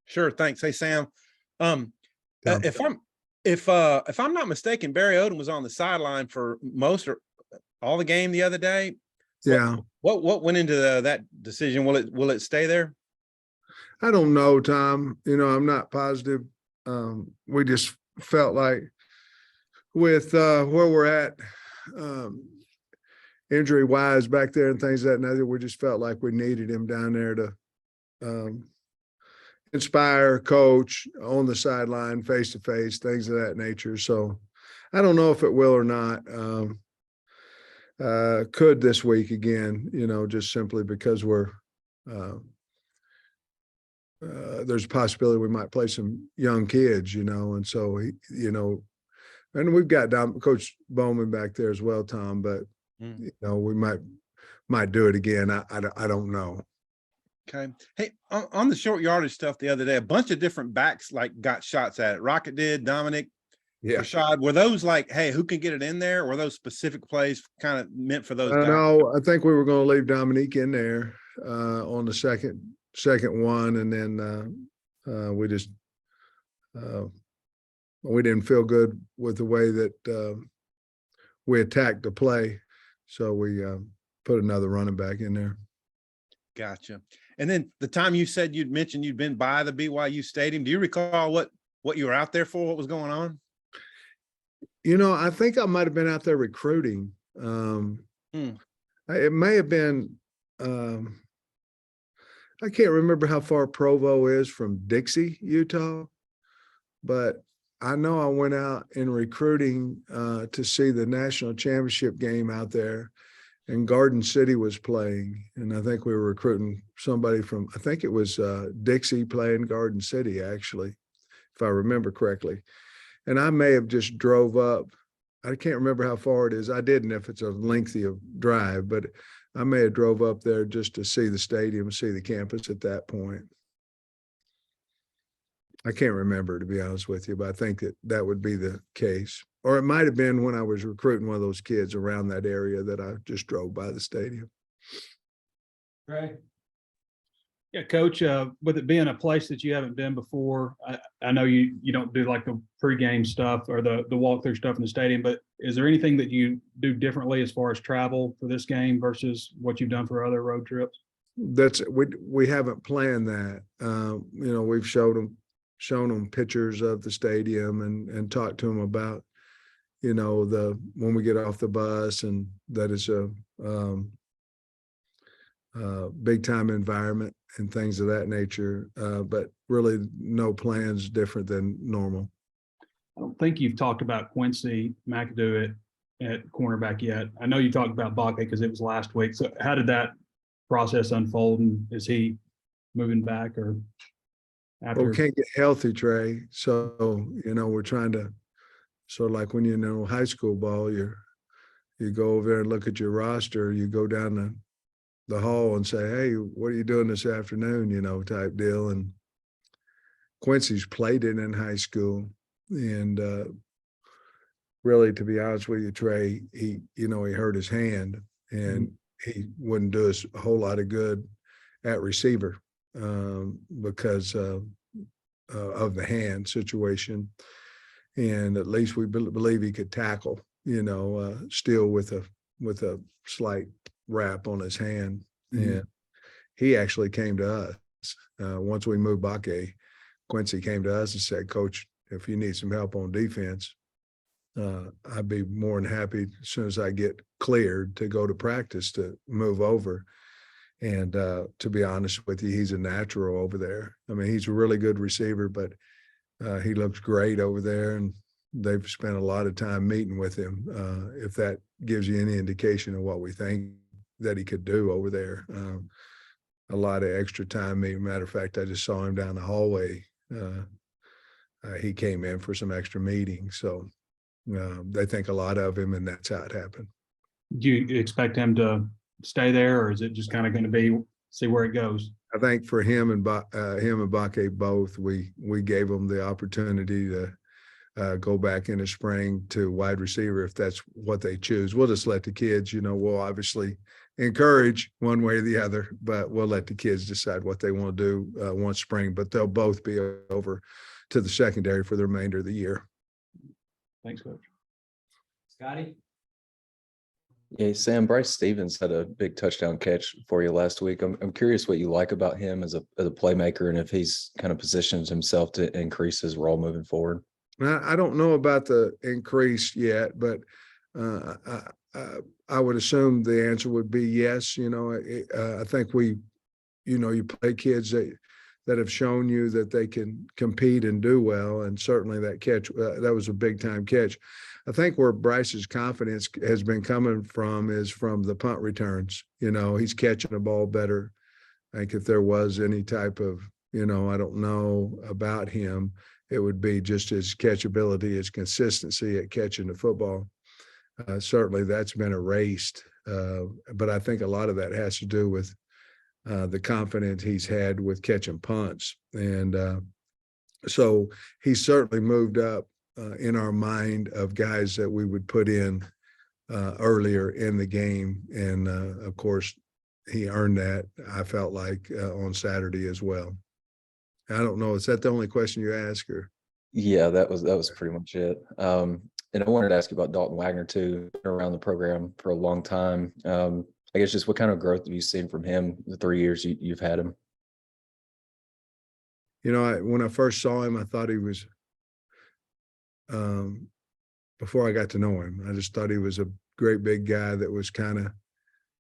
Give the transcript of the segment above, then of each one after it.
Sure. Thanks. Hey, Sam. Um, Tom. if I'm not mistaken, Barry Odom was on the sideline for most or all the game the other day. Yeah. What went into that decision? Will it stay there? I don't know, Tom. I'm not positive. We just felt like with where we're at, injury wise back there and things of that nature, we just felt like we needed him down there to inspire, coach on the sideline, face to face, things of that nature. So I don't know if it will or not. Could this week again, just simply because there's a possibility we might play some young kids, and so and we've got Coach Bowman back there as well, Tom. But we might do it again. I don't know. Okay. Hey, on the short yardage stuff the other day, a bunch of different backs got shots at it. Rocket did, Dominic, Rashad. Were those like, hey, who can get it in there? Or were those specific plays kind of meant for those guys? No, I think we were going to leave Dominique in there on the second one, and then we just we didn't feel good with the way that we attacked the play, so we put another running back in there. Gotcha. And then the time you said you'd mentioned you'd been by the BYU stadium, do you recall what you were out there for? What was going on? I think I might have been out there recruiting. It may have been. I can't remember how far Provo is from Dixie, Utah, but I know I went out in recruiting to see the national championship game out there, and Garden City was playing, and I think we were recruiting somebody from, I think it was Dixie playing Garden City, actually, if I remember correctly. And I may have just drove up. I can't remember how far it is. I didn't, if it's a lengthy drive, but I may have drove up there just to see the stadium, see the campus at that point. I can't remember, to be honest with you, but I think that would be the case. Or it might have been when I was recruiting one of those kids around that area that I just drove by the stadium. Right. Yeah, Coach, with it being a place that you haven't been before, I know you don't do like the pregame stuff or the walkthrough stuff in the stadium, but is there anything that you do differently as far as travel for this game versus what you've done for other road trips? We haven't planned that. We've shown them pictures of the stadium and talked to them about, when we get off the bus, and that it's a big time environment and things of that nature, but really no plans different than normal. I don't think you've talked about Quincy McAdoo at cornerback yet. I know you talked about Bakke because it was last week. So how did that process unfold, and is he moving back or after? Well, we can't get healthy, Trey. So, we're trying to sort of like when you know high school ball, you go over there and look at your roster, you go down the hall and say, hey, what are you doing this afternoon, type deal. And Quincy's played it in high school. And really, to be honest with you, Trey, he hurt his hand, and he wouldn't do us a whole lot of good at receiver because of the hand situation. And at least we believe he could tackle, still with a slight wrap on his hand. And he actually came to us once we moved Bakke. Quincy came to us and said, Coach, if you need some help on defense, I'd be more than happy as soon as I get cleared to go to practice to move over. And to be honest with you, he's a natural over there. I mean, he's a really good receiver, but he looks great over there, and they've spent a lot of time meeting with him. If that gives you any indication of what we think that he could do over there, a lot of extra time. Matter of fact, I just saw him down the hallway. He came in for some extra meetings, so they think a lot of him, and that's how it happened. Do you expect him to stay there, or is it just kind of going to be see where it goes? I think for him and Bakke both, we gave them the opportunity to go back in the spring to wide receiver if that's what they choose. We'll just let the kids, we'll obviously encourage one way or the other, but we'll let the kids decide what they want to do once spring. But they'll both be over to the secondary for the remainder of the year. Thanks, Coach. Scotty? Yeah, Sam, Bryce Stevens had a big touchdown catch for you last week. I'm curious what you like about him as a playmaker and if he's kind of positions himself to increase his role moving forward. I don't know about the increase yet, but I would assume the answer would be yes. You know, I think you play kids that have shown you that they can compete and do well, and certainly that catch that was a big time catch. I think where Bryce's confidence has been coming from is from the punt returns. You know, he's catching the ball better. I think if there was any type of, I don't know about him, it would be just his catchability, his consistency at catching the football. Certainly that's been erased. But I think a lot of that has to do with the confidence he's had with catching punts. And so he's certainly moved up in our mind of guys that we would put in earlier in the game. And of course, he earned that, I felt like, on Saturday as well. I don't know. Is that the only question you asked, or? Yeah, that was pretty much it. And I wanted to ask you about Dalton Wagner too, been around the program for a long time. I guess just what kind of growth have you seen from him the 3 years you've had him? When I first saw him, I thought he was, before I got to know him, I just thought he was a great big guy that was kind of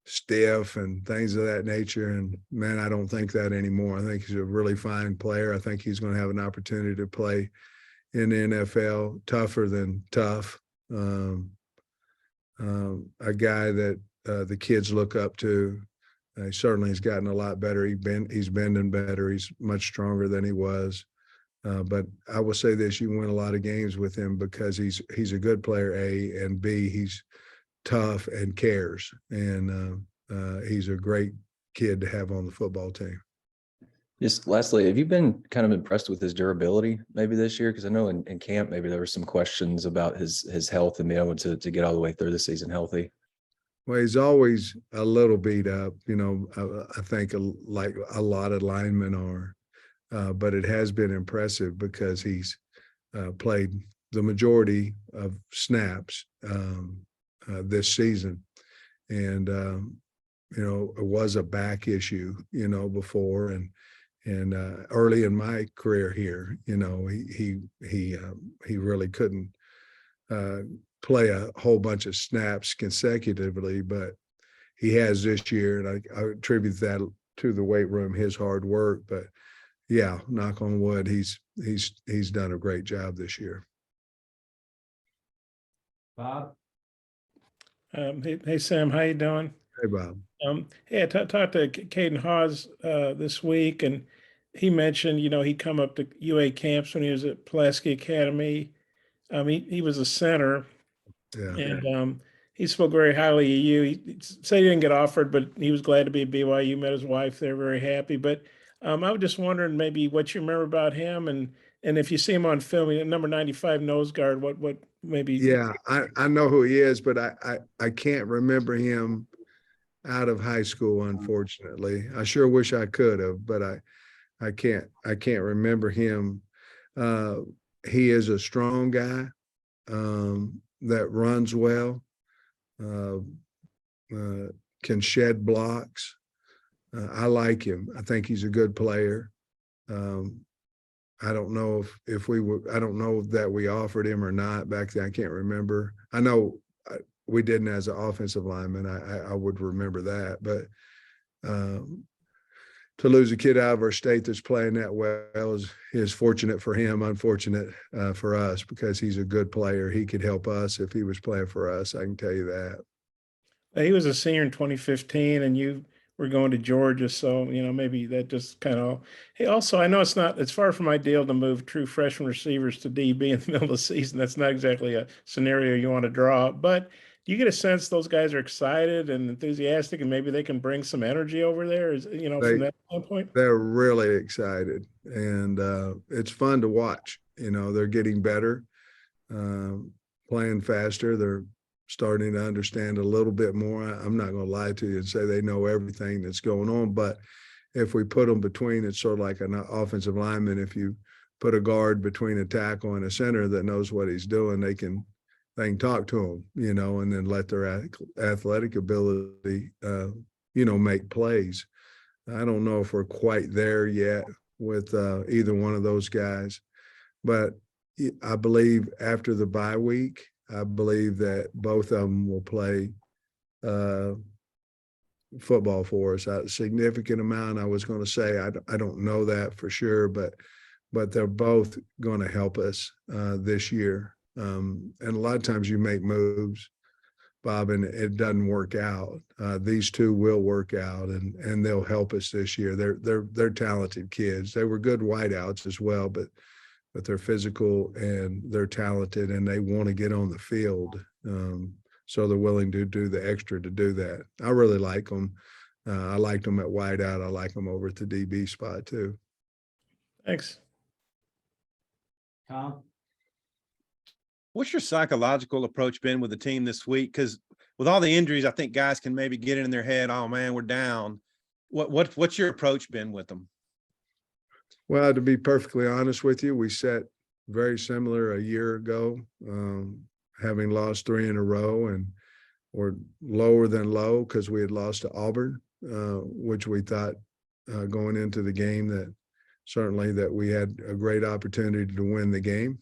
stiff and things of that nature. And man, I don't think that anymore. I think he's a really fine player. I think he's going to have an opportunity to play in the NFL, tougher than tough. A guy that the kids look up to. He certainly has gotten a lot better. He's bending better. He's much stronger than he was. But I will say this: you win a lot of games with him because he's a good player, A, and B, he's tough and cares. And he's a great kid to have on the football team. Just lastly, have you been kind of impressed with his durability maybe this year? Because I know in camp maybe there were some questions about his health and being able to get all the way through the season healthy. Well, he's always a little beat up, I think like a lot of linemen are. But it has been impressive because he's played the majority of snaps this season. And, it was a back issue, before. And early in my career here, he really couldn't play a whole bunch of snaps consecutively, but he has this year, and I attribute that to the weight room, his hard work. But yeah, knock on wood, he's done a great job this year. Bob? Hey Sam, how you doing? Hey, Bob. Hey, I talked to Caden Hawes this week, and he mentioned, he'd come up to UA camps when he was at Pulaski Academy. He was a center, Yeah. and he spoke very highly of you. He said he didn't get offered, but he was glad to be at BYU. Met his wife; they're very happy. But I was just wondering maybe what you remember about him, and if you see him on film, number 95 nose guard. What maybe? Yeah, I know who he is, but I can't remember him out of high school, unfortunately. I sure wish I could have, but I can't remember him. He is a strong guy that runs well, can shed blocks. I like him. I think he's a good player. I don't know if we were, I don't know that we offered him or not back then. I can't remember. I know we didn't as an offensive lineman. I would remember that, but to lose a kid out of our state that's playing that well is fortunate for him, unfortunate for us, because he's a good player. He could help us if he was playing for us. I can tell you that. He was a senior in 2015, and you were going to Georgia, so maybe that just kind of. Hey, also, I know it's far from ideal to move true freshman receivers to DB in the middle of the season. That's not exactly a scenario you want to draw up, but do you get a sense those guys are excited and enthusiastic, and maybe they can bring some energy over there? From that standpoint? They're really excited, and it's fun to watch. They're getting better, playing faster. They're starting to understand a little bit more. I'm not going to lie to you and say they know everything that's going on, but if we put them between, it's sort of like an offensive lineman. If you put a guard between a tackle and a center that knows what he's doing, they can talk to him, you know, and then let their athletic ability, you know, make plays. I don't know if we're quite there yet with either one of those guys, but I believe after the bye week, I believe that both of them will play football for us. A significant amount, I was going to say, I don't know that for sure, but they're both going to help us this year. And a lot of times you make moves, Bob, and it doesn't work out. These two will work out, and they'll help us this year. They're talented kids. They were good wideouts as well, but they're physical and they're talented, and they want to get on the field. So they're willing to do the extra to do that. I really like them. I liked them at wideout. I like them over at the DB spot too. Thanks. Tom? What's your psychological approach been with the team this week? Because with all the injuries, I think guys can maybe get it in their head, oh man, we're down. What's your approach been with them? Well, to be perfectly honest with you, we set very similar a year ago, having lost 3 in a row, and or lower than low because we had lost to Auburn, which we thought going into the game that certainly that we had a great opportunity to win the game.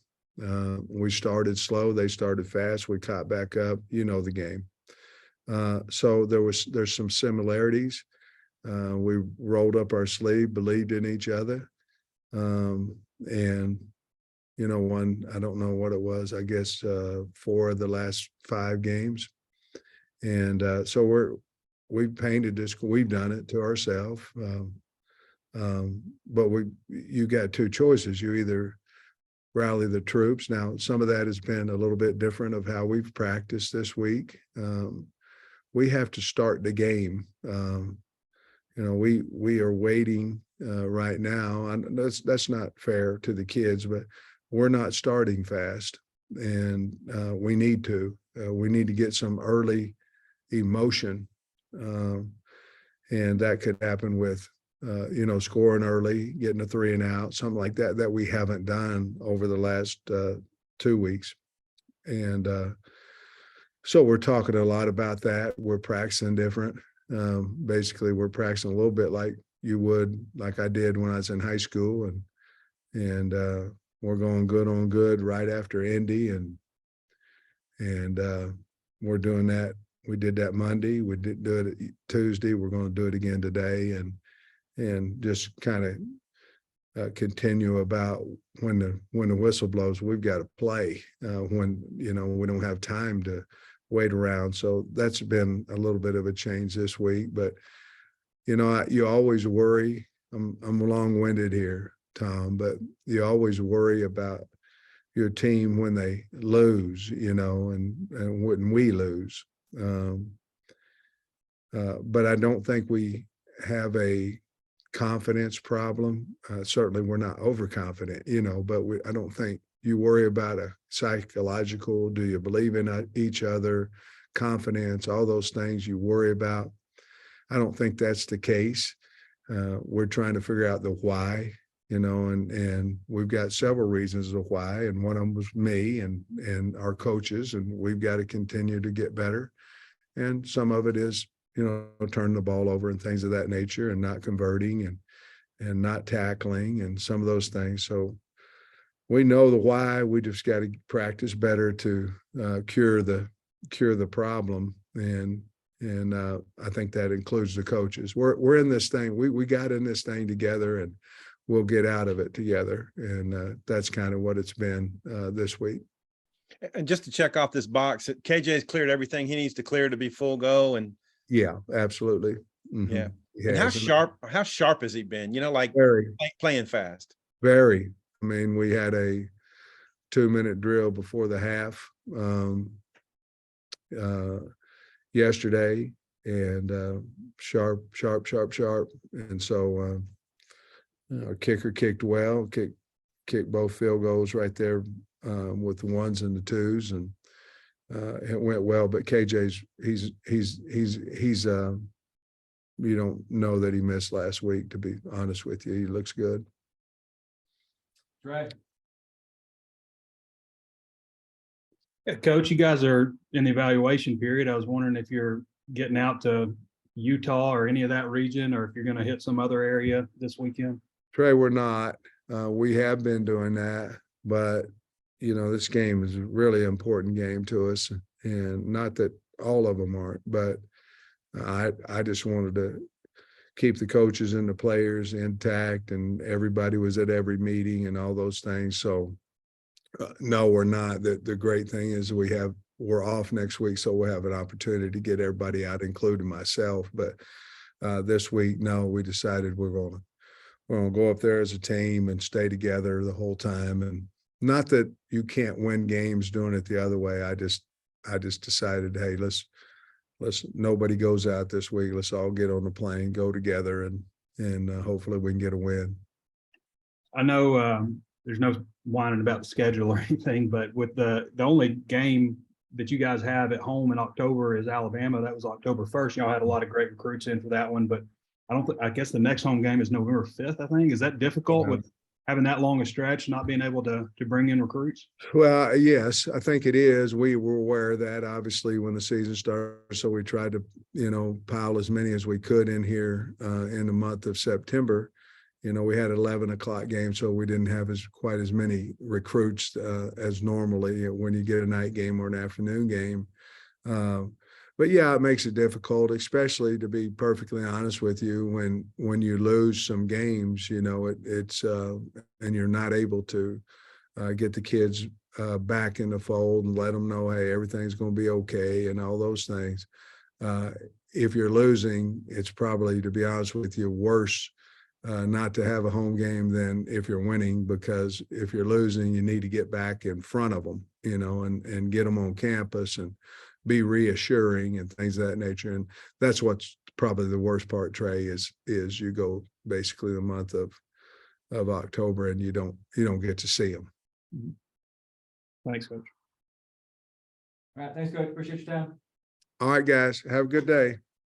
We started slow, they started fast, we caught back up, you know, the game. So there's some similarities. We rolled up our sleeve, believed in each other. And, you know, I don't know what it was, I guess 4 of the last 5 games. And so we've painted this, we've done it to ourselves. But you got 2 choices. You either rally the troops. Now, some of that has been a little bit different of how we've practiced this week. We have to start the game. You know, we are waiting right now. And that's not fair to the kids, but we're not starting fast, and we need to. We need to get some early emotion, and that could happen with you know, scoring early, getting a 3 and out, something like that we haven't done over the last 2 weeks. And so we're talking a lot about that. We're practicing different. Basically, we're practicing a little bit like you would, like I did when I was in high school, and we're going good on good right after Indy, and we're doing that. We did that Monday. We did do it Tuesday. We're going to do it again today, and just kind of continue about when the whistle blows, we've got to play. When, you know, we don't have time to wait around. So that's been a little bit of a change this week. But, you know, you always worry. I'm long-winded here, Tom, but you always worry about your team when they lose, you know, and when we lose. But I don't think we have a confidence problem. Certainly we're not overconfident, you know, but I don't think you worry about a psychological, do you believe in each other, confidence, all those things you worry about. I don't think that's the case. We're trying to figure out the why, you know, and we've got several reasons of why, and one of them was me and our coaches, and we've got to continue to get better. And some of it is, you know, turning the ball over and things of that nature, and not converting and not tackling and some of those things. So we know the why. We just got to practice better to cure the problem. And I think that includes the coaches. We're in this thing. We got in this thing together, and we'll get out of it together. And that's kind of what it's been this week. And just to check off this box, KJ's cleared everything he needs to clear to be full go. And yeah, absolutely. Mm-hmm. Yeah. And how sharp has he been? You know, like very playing fast. Very. I mean, we had a 2-minute drill before the half yesterday, and sharp. And so our kicker kicked well, kicked both field goals right there with the 1s and the 2s, and it went well, but KJ's you don't know that he missed last week, to be honest with you. He looks good. Trey. Yeah, Coach, you guys are in the evaluation period. I was wondering if you're getting out to Utah or any of that region, or if you're going to hit some other area this weekend. Trey, we're not. We have been doing that, but this game is a really important game to us, and not that all of them aren't, but I just wanted to keep the coaches and the players intact, and everybody was at every meeting and all those things. So no, we're not. The great thing is we're off next week, so we'll have an opportunity to get everybody out, including myself. But this week, no, we decided we're going to go up there as a team and stay together the whole time. And not that you can't win games doing it the other way. I just decided, hey, let's nobody goes out this week. Let's all get on the plane, go together, and hopefully we can get a win. I know there's no whining about the schedule or anything, but with the only game that you guys have at home in October is Alabama. That was October 1st. Y'all had a lot of great recruits in for that one, but I guess the next home game is November 5th, I think. Is that difficult with having that long a stretch, not being able to bring in recruits? Well, yes, I think it is. We were aware of that, obviously, when the season started. So we tried to, pile as many as we could in here in the month of September. We had 11 o'clock game, so we didn't have quite as many recruits as normally when you get a night game or an afternoon game. But yeah, it makes it difficult, especially, to be perfectly honest with you, when you lose some games, it's and you're not able to get the kids back in the fold and let them know, hey, everything's going to be okay and all those things. If you're losing, it's probably, to be honest with you, worse not to have a home game than if you're winning, because if you're losing, you need to get back in front of them, and get them on campus and be reassuring and things of that nature. And that's what's probably the worst part, Trey, is you go basically the month of October and you don't get to see them. Thanks, Coach. All right, thanks, Coach. Appreciate your time. All right, guys, have a good day.